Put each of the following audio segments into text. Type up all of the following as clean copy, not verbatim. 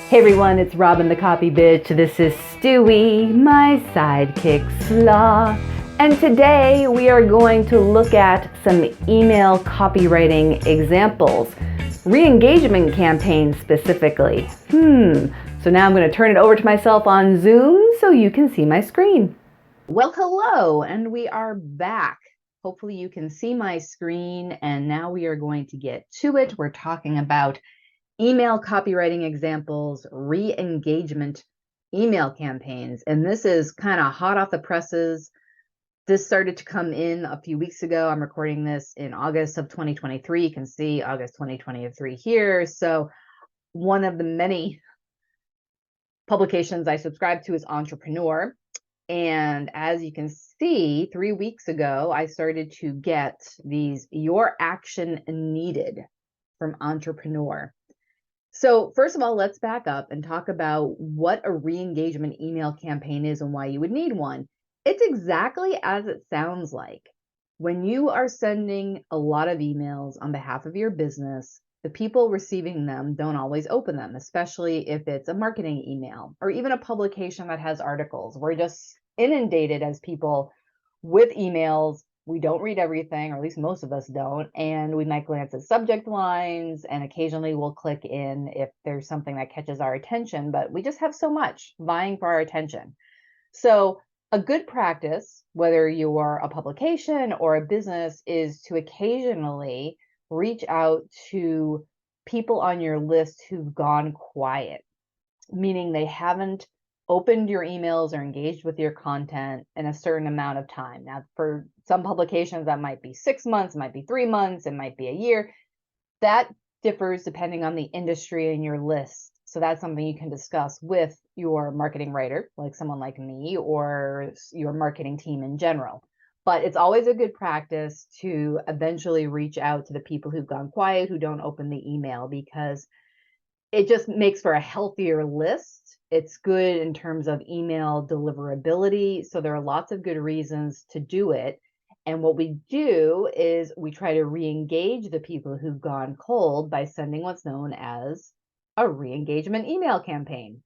Hey everyone, it's Robin the Copy Bitch. This is Stewie, my sidekick slaw. And today we are going to look at some email copywriting examples, re-engagement campaigns specifically. So now I'm going to turn it over to myself on Zoom so you can see my screen. Well, hello, and we are back. Hopefully you can see my screen, and now we are going to get to it. We're talking about email copywriting examples, re-engagement email campaigns. And this is kind of hot off the presses. This started to come in a few weeks ago. I'm recording this in August of 2023. You can see August 2023 here. So one of the many publications I subscribe to is Entrepreneur. And as you can see, 3 weeks ago, I started to get these Your Action Needed from Entrepreneur. So first of all, let's back up and talk about what a re-engagement email campaign is and why you would need one. It's exactly as it sounds like. When you are sending a lot of emails on behalf of your business, the people receiving them don't always open them, especially if it's a marketing email or even a publication that has articles. We're just inundated as people with emails. We don't read everything, or at least most of us don't, and we might glance at subject lines, and occasionally we'll click in if there's something that catches our attention, but we just have so much vying for our attention. So a good practice, whether you are a publication or a business, is to occasionally reach out to people on your list who've gone quiet, meaning they haven't opened your emails or engaged with your content in a certain amount of time. Now, for some publications, that might be 6 months, it might be 3 months, it might be a year. That differs depending on the industry and your list. So that's something you can discuss with your marketing writer, like someone like me, or your marketing team in general. But it's always a good practice to eventually reach out to the people who've gone quiet, who don't open the email, because it just makes for a healthier list. It's good in terms of email deliverability. So there are lots of good reasons to do it. And what we do is we try to re-engage the people who've gone cold by sending what's known as a re-engagement email campaign.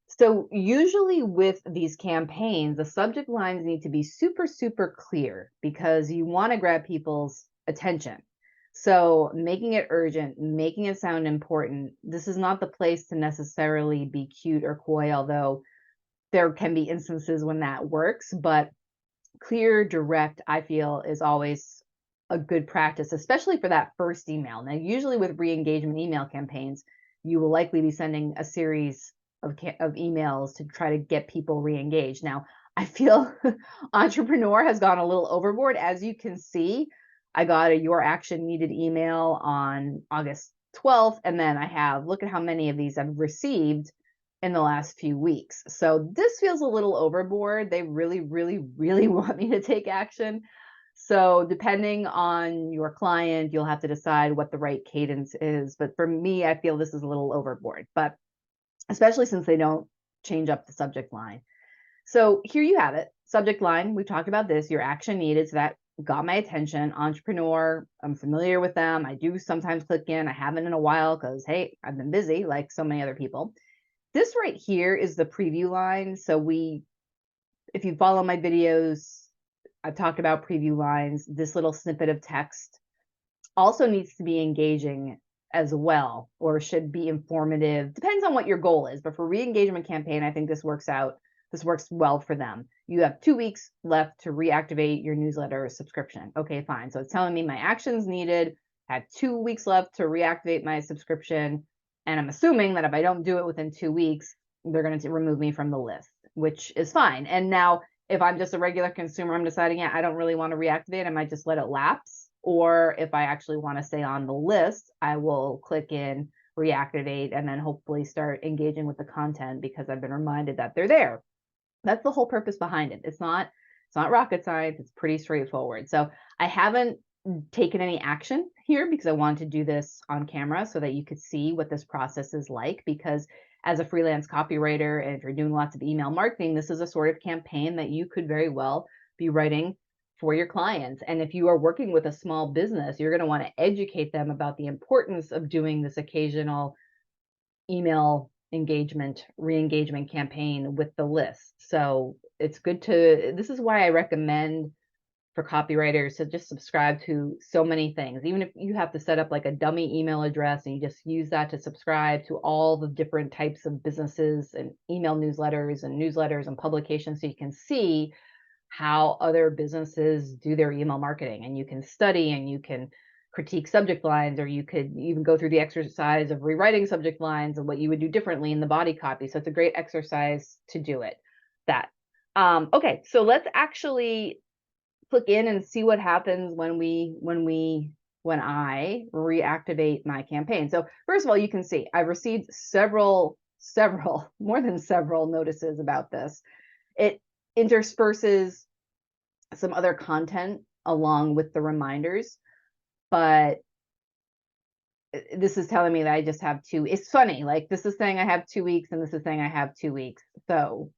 So usually with these campaigns, the subject lines need to be super, super clear because you want to grab people's attention. So making it urgent, making it sound important. This is not the place to necessarily be cute or coy, although there can be instances when that works, but clear, direct, I feel, is always a good practice, especially for that first email. Now, usually with re-engagement email campaigns, you will likely be sending a series of emails to try to get people re-engaged. Now, I feel Entrepreneur has gone a little overboard. As you can see, I got a Your Action Needed email on August 12th, and then I have, look at how many of these I've received in the last few weeks. So this feels a little overboard. They really, really, really want me to take action. So depending on your client, you'll have to decide what the right cadence is. But for me, I feel this is a little overboard, but especially since they don't change up the subject line. So here you have it. Subject line, we've talked about this, Your Action Needed. So that got my attention. Entrepreneur, I'm familiar with them. I do sometimes click in. I haven't in a while because, hey, I've been busy like so many other people. This right here is the preview line. So if you follow my videos, I've talked about preview lines. This little snippet of text also needs to be engaging as well, or should be informative. Depends on what your goal is. But for re-engagement campaign, I think this works well for them. You have 2 weeks left to reactivate your newsletter subscription. Okay, fine. So it's telling me my actions needed, had 2 weeks left to reactivate my subscription. And I'm assuming that if I don't do it within 2 weeks, they're going to remove me from the list, which is fine. And now if I'm just a regular consumer, I'm deciding, yeah, I don't really want to reactivate. I might just let it lapse. Or if I actually want to stay on the list, I will click in, reactivate, and then hopefully start engaging with the content because I've been reminded that they're there. That's the whole purpose behind it. It's not rocket science. It's pretty straightforward. So I haven't taken any action here because I wanted to do this on camera so that you could see what this process is like, because as a freelance copywriter, and if you're doing lots of email marketing, this is a sort of campaign that you could very well be writing for your clients. And if you are working with a small business, you're going to want to educate them about the importance of doing this occasional email re-engagement campaign with the list. So it's good to, this is why I recommend for copywriters to just subscribe to so many things. Even if you have to set up like a dummy email address and you just use that to subscribe to all the different types of businesses and email newsletters and publications, so you can see how other businesses do their email marketing, and you can study and you can critique subject lines, or you could even go through the exercise of rewriting subject lines and what you would do differently in the body copy. So it's a great exercise to do it. Okay, so let's actually click in and see what happens when I reactivate my campaign. So first of all, you can see I've received several, more than several notices about this. It intersperses some other content along with the reminders, but this is telling me that I just have two. It's funny, like this is saying I have 2 weeks and this is saying I have 2 weeks. So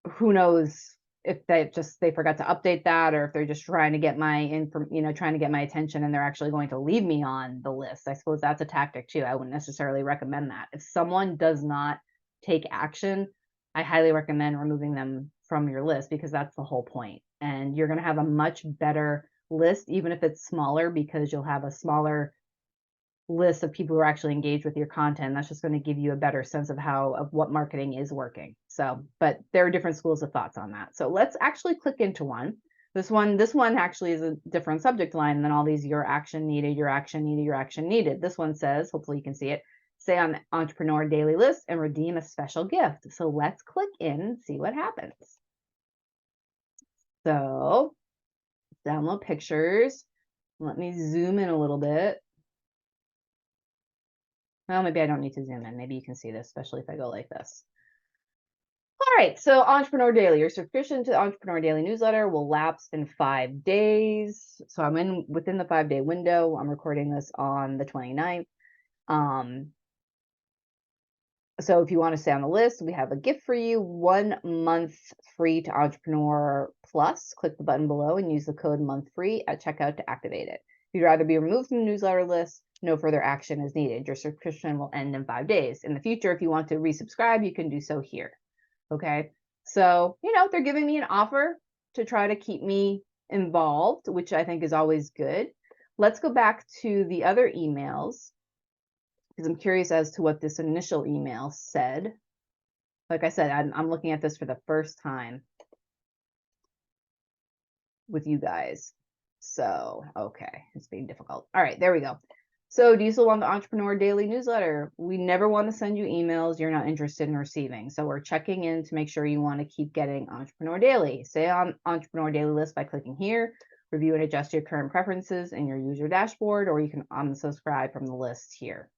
who knows if they forgot to update that, or if they're just trying to get my trying to get my attention and they're actually going to leave me on the list. I suppose that's a tactic too. I wouldn't necessarily recommend that. If someone does not take action, I highly recommend removing them from your list, because that's the whole point. And you're going to have a much better list, even if it's smaller, because you'll have a smaller list of people who are actually engaged with your content. That's just going to give you a better sense of what marketing is working. So, but there are different schools of thoughts on that. So let's actually click into one. This one actually is a different subject line than all these: your action needed, your action needed, your action needed. This one says, hopefully you can see it, stay on the Entrepreneur Daily List and redeem a special gift. So let's click in and see what happens. So download pictures. Let me zoom in a little bit. Well, maybe I don't need to zoom in. Maybe you can see this, especially if I go like this. All right, so Entrepreneur Daily. Your subscription to the Entrepreneur Daily newsletter will lapse in 5 days. So I'm within the 5-day window. I'm recording this on the 29th. So if you want to stay on the list, we have a gift for you: 1 month free to Entrepreneur Plus. Click the button below and use the code MONTHFREE at checkout to activate it. If you'd rather be removed from the newsletter list, no further action is needed. Your subscription will end in 5 days. In the future, if you want to resubscribe, you can do so here. Okay. So, they're giving me an offer to try to keep me involved, which I think is always good. Let's go back to the other emails, because I'm curious as to what this initial email said. Like I said, I'm looking at this for the first time with you guys. So, okay, it's being difficult. All right, there we go. So, do you still want the Entrepreneur Daily newsletter? We never want to send you emails you're not interested in receiving. So we're checking in to make sure you want to keep getting Entrepreneur Daily. Stay on Entrepreneur Daily list by clicking here. Review and adjust your current preferences in your user dashboard, or you can unsubscribe from the list here.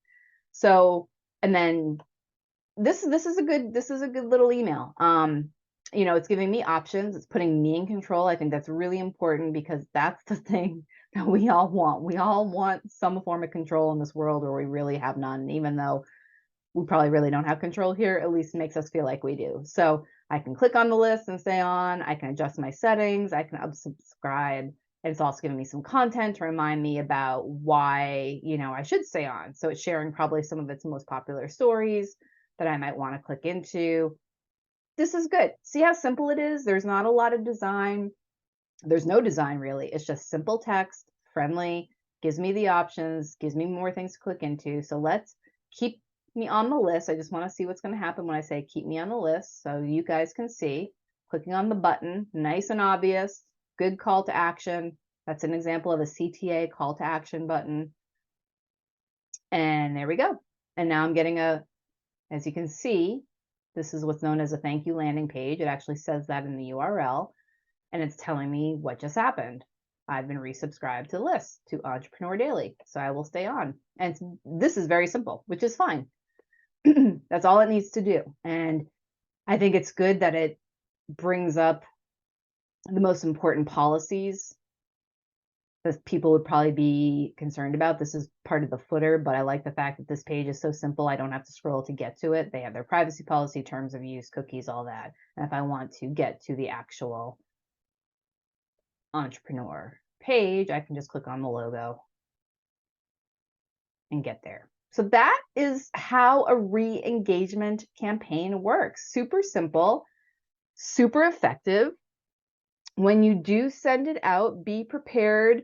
So, and then this is a good little email. It's giving me options. It's putting me in control. I think that's really important, because that's the thing that we all want. We all want some form of control in this world, or we really have none. Even though we probably really don't have control here, at least it makes us feel like we do. So I can click on the list and stay on. I can adjust my settings. I can unsubscribe. And it's also giving me some content to remind me about why, I should stay on. So it's sharing probably some of its most popular stories that I might want to click into. This is good. See how simple it is? There's not a lot of design. There's no design really. It's just simple text, friendly, gives me the options, gives me more things to click into. So let's keep me on the list. I just want to see what's going to happen when I say keep me on the list, so you guys can see. Clicking on the button, nice and obvious, good call to action. That's an example of a CTA, call to action button. And there we go. And now I'm getting as you can see, this is what's known as a thank you landing page. It actually says that in the URL, and it's telling me what just happened. I've been resubscribed to the list, to Entrepreneur Daily, so I will stay on. And this is very simple, which is fine. That's all it needs to do. And I think it's good that it brings up the most important policies that people would probably be concerned about. This is part of the footer, but I like the fact that this page is so simple. I don't have to scroll to get to it. They have their privacy policy, terms of use, cookies, all that. And if I want to get to the actual Entrepreneur page, I can just click on the logo and get there. So that is how a re-engagement campaign works. Super simple, super effective. When you do send it out, be prepared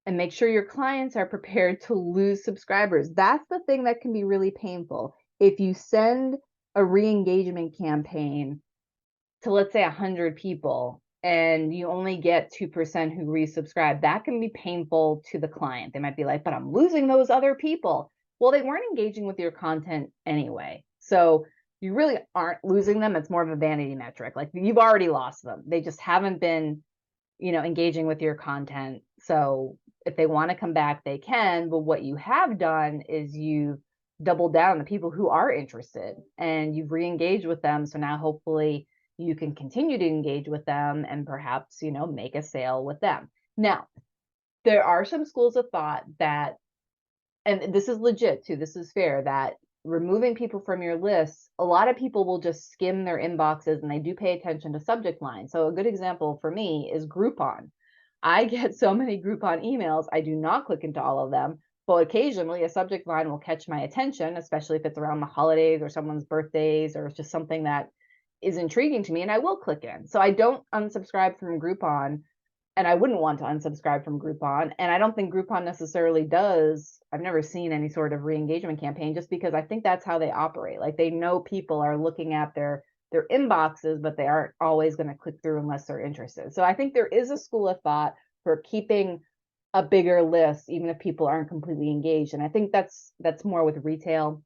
and make sure your clients are prepared to lose subscribers. That's the thing that can be really painful. If you send a re-engagement campaign to, let's say, 100 people and you only get 2% who resubscribe, that can be painful to the client. They might be like, but I'm losing those other people. Well, they weren't engaging with your content anyway. So you really aren't losing them. It's more of a vanity metric. Like, you've already lost them. They just haven't been, engaging with your content. So if they want to come back, they can. But what you have done is you've doubled down on the people who are interested and you've re-engaged with them. So now hopefully you can continue to engage with them and perhaps, make a sale with them. Now, there are some schools of thought that, and this is legit too, this is fair, that removing people from your list, a lot of people will just skim their inboxes and they do pay attention to subject line. So a good example for me is Groupon. I get so many Groupon emails, I do not click into all of them, but occasionally a subject line will catch my attention, especially if it's around the holidays or someone's birthdays or it's just something that is intriguing to me, and I will click in. So I don't unsubscribe from Groupon, and I wouldn't want to unsubscribe from Groupon. And I don't think Groupon necessarily does. I've never seen any sort of re-engagement campaign, just because I think that's how they operate. Like, they know people are looking at their inboxes, but they aren't always going to click through unless they're interested. So I think there is a school of thought for keeping a bigger list, even if people aren't completely engaged. And I think that's more with retail,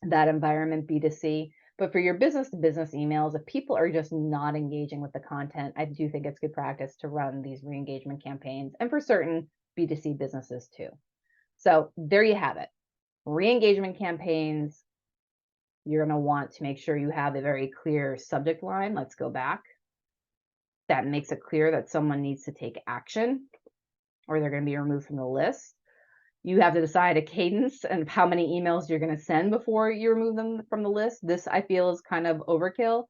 that environment, B2C. But for your business to business emails, if people are just not engaging with the content, I do think it's good practice to run these re-engagement campaigns, and for certain B2C businesses too. So there you have it. Re-engagement campaigns, you're going to want to make sure you have a very clear subject line. Let's go back. That makes it clear that someone needs to take action or they're going to be removed from the list. You have to decide a cadence and how many emails you're going to send before you remove them from the list. This, I feel, is kind of overkill.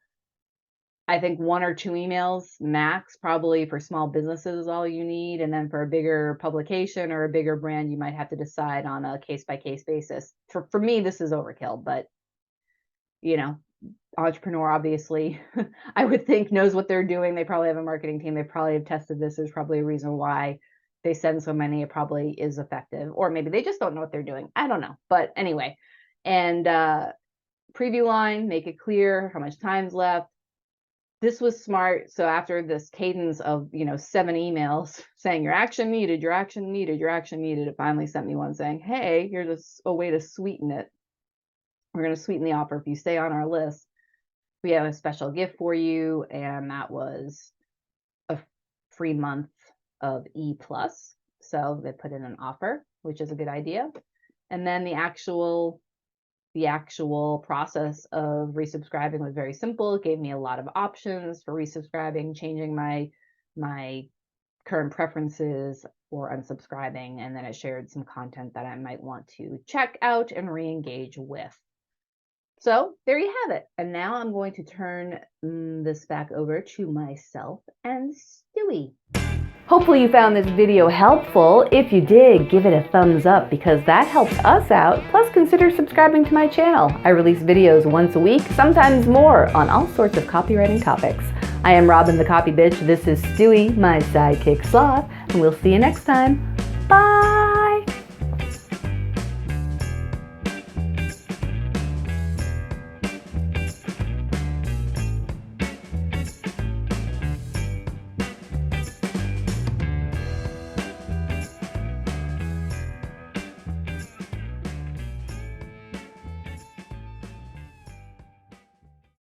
I think 1 or 2 emails max, probably for small businesses, is all you need. And then for a bigger publication or a bigger brand, you might have to decide on a case-by-case basis. For me, this is overkill, but entrepreneur, obviously, I would think, knows what they're doing. They probably have a marketing team. They probably have tested this. There's probably a reason why they send so many. It probably is effective, or maybe they just don't know what they're doing. I don't know. But anyway, and preview line, make it clear how much time's left. This was smart. So after this cadence of 7 emails saying your action needed, your action needed, your action needed, it finally sent me one saying, hey, here's a way to sweeten it. We're going to sweeten the offer. If you stay on our list, we have a special gift for you. And that was a free month of E+. So they put in an offer, which is a good idea. And then the actual process of resubscribing was very simple. It gave me a lot of options for resubscribing, changing my current preferences, or unsubscribing. And then it shared some content that I might want to check out and re-engage with. So there you have it. And now I'm going to turn this back over to myself and Stewie. Hopefully you found this video helpful. If you did, give it a thumbs up, because that helps us out. Plus, consider subscribing to my channel. I release videos once a week, sometimes more, on all sorts of copywriting topics. I am Robin the Copy Bitch. This is Stewie, my sidekick sloth, and we'll see you next time. Bye!